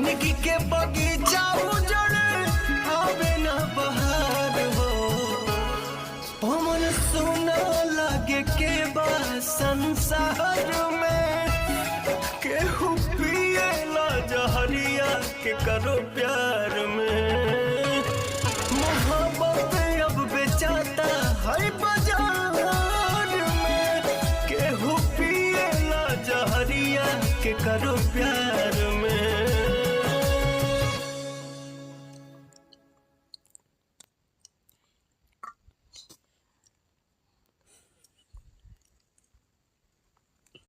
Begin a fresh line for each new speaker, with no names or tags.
जिंदगी के बगीचा उजड़े आवे ना बहार हो। पवन सुना लागे के बा संसार में केहू पिएला जहरिया के करो प्यार में। मोहब्बत अब बेचाता है बाजार में केहू पिएला जहरिया के करो प्यार।